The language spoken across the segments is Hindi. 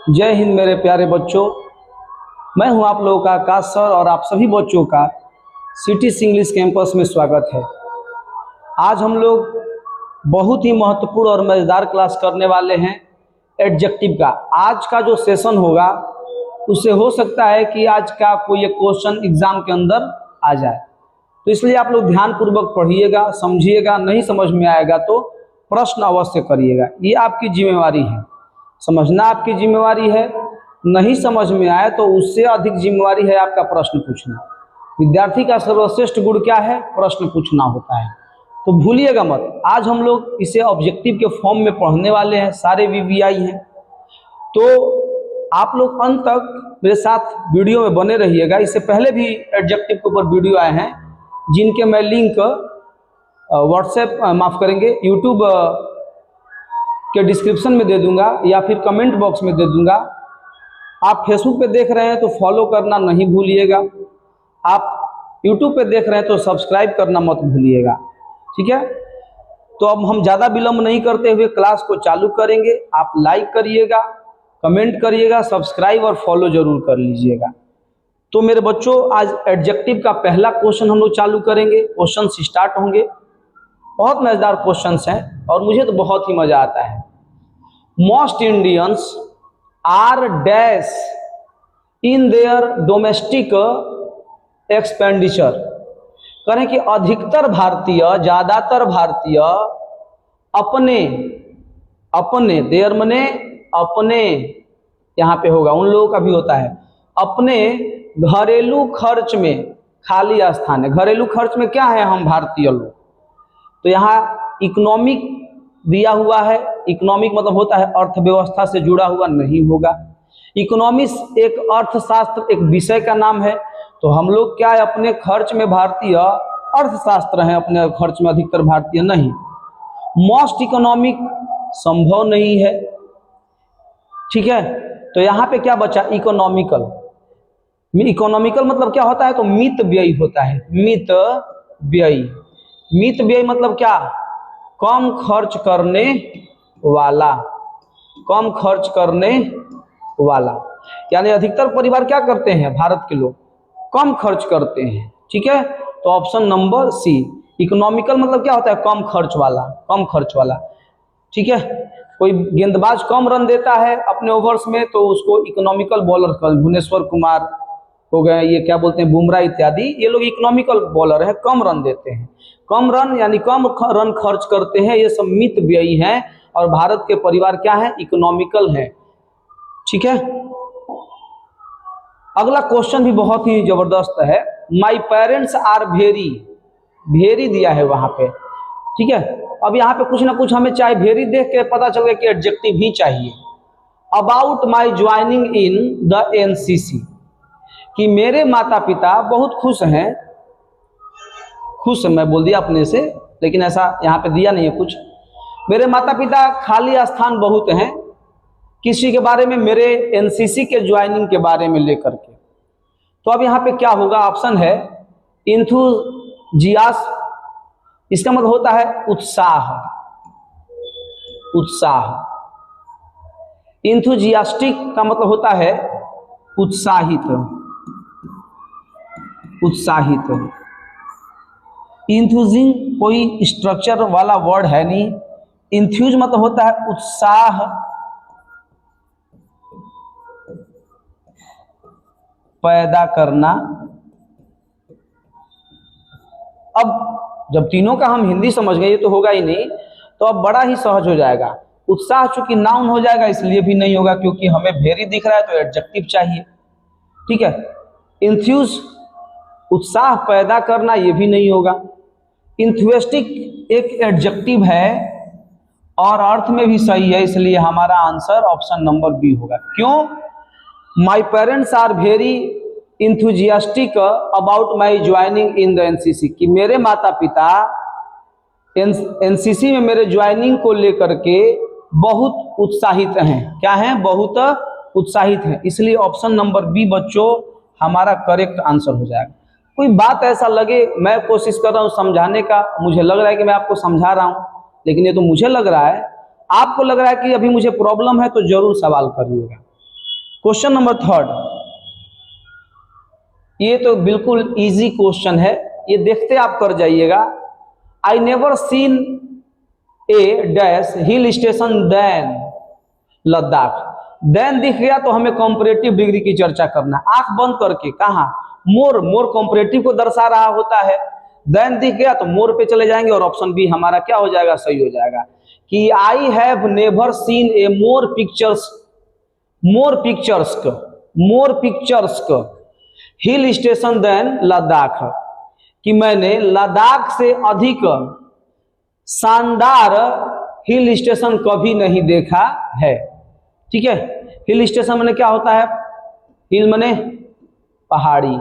जय हिंद मेरे प्यारे बच्चों, मैं हूं आप लोगों का आकाश सर और आप सभी बच्चों का सिटीज इंग्लिश कैंपस में स्वागत है। आज हम लोग बहुत ही महत्वपूर्ण और मज़ेदार क्लास करने वाले हैं एडजेक्टिव का। आज का जो सेशन होगा उससे हो सकता है कि आज का कोई एक क्वेश्चन एग्जाम के अंदर आ जाए, तो इसलिए आप लोग ध्यानपूर्वक पढ़िएगा, समझिएगा। नहीं समझ में आएगा तो प्रश्न अवश्य करिएगा, ये आपकी जिम्मेवारी है। समझना आपकी जिम्मेवारी है, नहीं समझ में आए तो उससे अधिक जिम्मेवारी है आपका प्रश्न पूछना। विद्यार्थी का सर्वश्रेष्ठ गुण क्या है? प्रश्न पूछना होता है, तो भूलिएगा मत। आज हम लोग इसे ऑब्जेक्टिव के फॉर्म में पढ़ने वाले हैं, सारे VVI हैं, तो आप लोग अंत तक मेरे साथ वीडियो में बने रहिएगा। इससे पहले भी एडजेक्टिव के ऊपर वीडियो आए हैं जिनके मैं लिंक यूट्यूब के डिस्क्रिप्शन में दे दूंगा या फिर कमेंट बॉक्स में दे दूंगा। आप फेसबुक पे देख रहे हैं तो फॉलो करना नहीं भूलिएगा, आप यूट्यूब पे देख रहे हैं तो सब्सक्राइब करना मत भूलिएगा, ठीक है। तो अब हम ज़्यादा विलंब नहीं करते हुए क्लास को चालू करेंगे। आप लाइक करिएगा, कमेंट करिएगा, सब्सक्राइब और फॉलो जरूर कर लीजिएगा। तो मेरे बच्चों, आज एडजेक्टिव का पहला क्वेश्चन हम लोग चालू करेंगे। क्वेश्चन स्टार्ट होंगे, बहुत मजेदार क्वेश्चंस हैं और मुझे तो बहुत ही मजा आता है। Most Indians are dash in their domestic expenditure. करें कि अधिकतर भारतीय, ज्यादातर भारतीय अपने देयर मने अपने, यहाँ पे होगा, उन लोगों का भी होता है, अपने घरेलू खर्च में, खाली स्थान है, घरेलू खर्च में क्या है हम भारतीय लोग। तो यहाँ इकोनॉमिक दिया हुआ है। इकोनॉमिक मतलब होता है अर्थव्यवस्था से जुड़ा हुआ, नहीं होगा। इकोनॉमिक्स एक अर्थशास्त्र, एक विषय का नाम है। तो हम लोग क्या है, अपने खर्च में भारतीय अर्थशास्त्र हैं, अपने खर्च में अधिकतर भारतीय नहीं। मोस्ट इकोनॉमिक संभव नहीं है, ठीक है। तो यहाँ पे क्या बचा? इकोनॉमिकल। इकोनॉमिकल मतलब क्या होता है? तो मित व्यय होता है, मित व्यय। मित व्यय मतलब क्या? कम खर्च करने वाला, कम खर्च करने वाला। यानी अधिकतर परिवार क्या करते हैं भारत के लोग? कम खर्च करते हैं, ठीक है। तो ऑप्शन नंबर सी, इकोनॉमिकल मतलब क्या होता है? कम खर्च वाला, कम खर्च वाला, ठीक है। कोई गेंदबाज कम रन देता है अपने ओवर्स में तो उसको इकोनॉमिकल बॉलर कर, भुवनेश्वर कुमार हो गए, ये क्या बोलते हैं, बुमराह इत्यादि, ये लोग इकोनॉमिकल बॉलर है, कम रन देते हैं। कम रन यानी कम रन खर्च करते हैं, ये सब मित व्ययी हैं। और भारत के परिवार क्या है? इकोनॉमिकल है, ठीक है। अगला क्वेश्चन भी बहुत ही जबरदस्त है। My parents are very, very दिया है वहां पे, ठीक है। अब यहाँ पे कुछ ना कुछ हमें चाहे वेरी देख के पता चल गया कि एडजेक्टिव ही चाहिए। About my joining in the NCC, कि मेरे माता पिता बहुत खुश हैं। खुश मैं बोल दिया अपने से, लेकिन ऐसा यहाँ पे दिया नहीं है कुछ। मेरे माता पिता खाली स्थान बहुत हैं, किसी के बारे में, मेरे NCC के ज्वाइनिंग के बारे में लेकर के। तो अब यहाँ पे क्या होगा? ऑप्शन है इंथुजियास, इसका मतलब होता है उत्साह, उत्साह। इंथुजियास्टिक का मतलब होता है उत्साहित, उत्साहित। इंथ्यूजिंग कोई स्ट्रक्चर वाला वर्ड है नहीं। इंथ्यूज मतलब होता है उत्साह, पैदा करना। अब जब तीनों का हम हिंदी समझ गए, ये तो होगा ही नहीं, तो अब बड़ा ही सहज हो जाएगा। उत्साह चूंकि नाउन हो जाएगा इसलिए भी नहीं होगा, क्योंकि हमें वेरी दिख रहा है तो एडजेक्टिव चाहिए, ठीक है। इंथ्यूज उत्साह पैदा करना, ये भी नहीं होगा। इंथुएस्टिक एक एडजेक्टिव है और अर्थ में भी सही है, इसलिए हमारा आंसर ऑप्शन नंबर बी होगा। क्यों? My parents are very enthusiastic about my joining in the NCC, कि मेरे माता पिता NCC में मेरे ज्वाइनिंग को लेकर के बहुत उत्साहित हैं। क्या हैं? बहुत उत्साहित हैं। इसलिए ऑप्शन नंबर बी बच्चों हमारा करेक्ट आंसर हो जाएगा। कोई बात ऐसा लगे, मैं कोशिश कर रहा हूँ समझाने का, मुझे लग रहा है कि मैं आपको समझा रहा हूँ, लेकिन ये तो मुझे लग रहा है, आपको लग रहा है कि अभी मुझे प्रॉब्लम है, तो जरूर सवाल करिएगा, क्वेश्चन नंबर 3, ये तो बिल्कुल इजी क्वेश्चन है, ये देखते आप कर जाइएगा। I never seen a dash hill station than Ladakh. Then दिख गया तो हमें कंपैरेटिव डिग्री की चर्चा करना, आंख बंद करके। कहा? मोर, मोर कंपैरेटिव को दर्शा रहा होता है। देन दिख गया तो मोर पे चले जाएंगे और ऑप्शन बी हमारा क्या हो जाएगा? सही हो जाएगा कि I have never seen a more picturesque hill station than Ladakh, कि मैंने लद्दाख से अधिक शानदार हिल स्टेशन कभी नहीं देखा है। ठीक है, हिल स्टेशन माने क्या होता है? हिल माने पहाड़ी।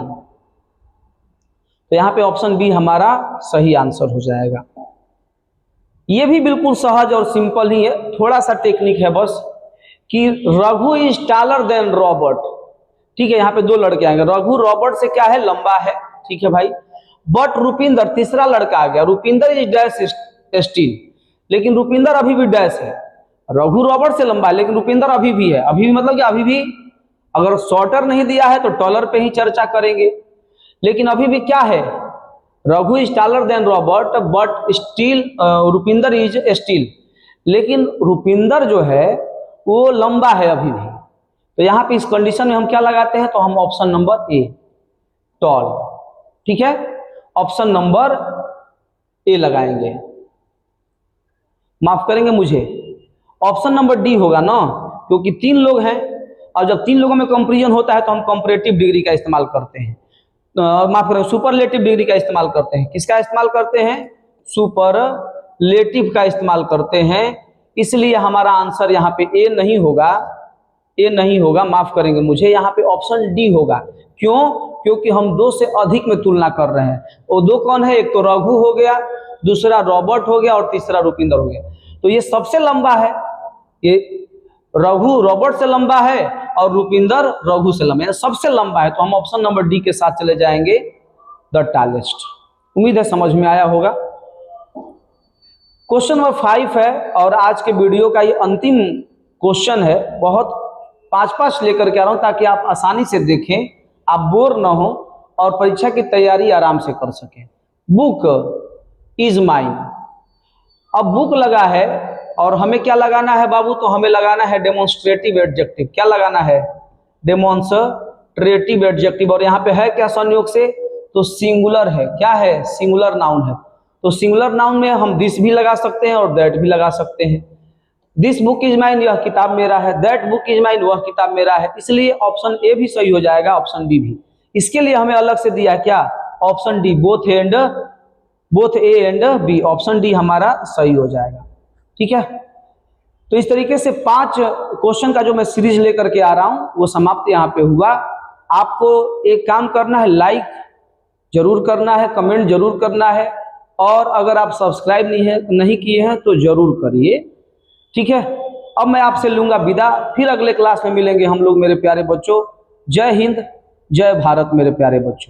तो यहां पे ऑप्शन बी हमारा सही आंसर हो जाएगा। ये भी बिल्कुल सहज और सिंपल ही है, थोड़ा सा टेक्निक है बस, कि Raghu is taller than Robert. ठीक है, यहाँ पे 2 लड़के आएंगे, रघु रॉबर्ट से क्या है? लंबा है। ठीक है भाई, बट रुपिंदर, तीसरा लड़का आ गया, रुपिंदर इज डैश स्टिल, लेकिन रुपिंदर अभी भी डैश है। रघु रॉबर्ट से लंबा है लेकिन रुपिंदर अभी भी है। अभी भी मतलब कि अभी भी, अगर शॉर्टर नहीं दिया है तो टॉलर पे ही चर्चा करेंगे, लेकिन अभी भी क्या है? Raghu is taller than Robert but still Rupinder is still, लेकिन रुपिंदर जो है वो लंबा है अभी भी। तो यहाँ पे इस कंडीशन में हम क्या लगाते हैं? तो हम ऑप्शन नंबर ए, टॉल। ठीक है, ऑप्शन नंबर ए लगाएंगे, माफ करेंगे मुझे, ऑप्शन नंबर डी होगा ना, क्योंकि 3 लोग हैं और जब 3 लोगों में कंपैरिजन होता है तो हम कंपैरेटिव डिग्री का इस्तेमाल करते हैं, माफ करें, सुपरलेटिव डिग्री का इस्तेमाल करते हैं। किसका इस्तेमाल करते हैं? सुपरलेटिव का इस्तेमाल करते हैं। इसलिए हमारा आंसर यहाँ पे ए नहीं होगा, ए नहीं होगा, माफ करेंगे मुझे, यहाँ पे ऑप्शन डी होगा। क्यों? क्योंकि हम 2 से अधिक में तुलना कर रहे हैं। वो 2 कौन है? एक तो रघु हो गया, दूसरा रॉबर्ट हो गया और तीसरा रुपिंदर हो गया। तो ये सबसे लंबा है, ये रघु रॉबर्ट से लंबा है और रुपिंदर रघु से लंबा है, सबसे लंबा है। तो हम ऑप्शन नंबर डी के साथ चले जाएंगे, द टॉलेस्ट। उम्मीद है समझ में आया होगा। क्वेश्चन नंबर 5 है और आज के वीडियो का ये अंतिम क्वेश्चन है। बहुत 5-5 लेकर के आ रहा हूं ताकि आप आसानी से देखें, आप बोर ना हो और परीक्षा की तैयारी आराम से कर सकें। Book is mine. अब बुक लगा है और हमें क्या लगाना है बाबू? तो हमें लगाना है डेमोन्स्ट्रेटिव एडजेक्टिव। क्या लगाना है? Demonstrative adjective. और यहाँ पे है क्या संयोग से? तो सिंगुलर है। क्या है? सिंगुलर नाउन है। तो सिंगुलर नाउन में हम दिस भी लगा सकते हैं और दैट भी लगा सकते हैं। दिस बुक इज माइन, यह किताब मेरा है। दैट बुक इज माइन, वह किताब मेरा है। इसलिए ऑप्शन ए भी सही हो जाएगा, ऑप्शन बी भी। इसके लिए हमें अलग से दिया क्या? Option D, both A and B. Option D हमारा सही हो जाएगा। ठीक है, तो इस तरीके से 5 क्वेश्चन का जो मैं सीरीज लेकर के आ रहा हूं वो समाप्त यहाँ पे हुआ। आपको एक काम करना है, लाइक जरूर करना है, कमेंट जरूर करना है, और अगर आप सब्सक्राइब नहीं किए हैं तो जरूर करिए। ठीक है, अब मैं आपसे लूंगा विदा, फिर अगले क्लास में मिलेंगे हम लोग मेरे प्यारे बच्चों। जय हिंद, जय भारत मेरे प्यारे बच्चों।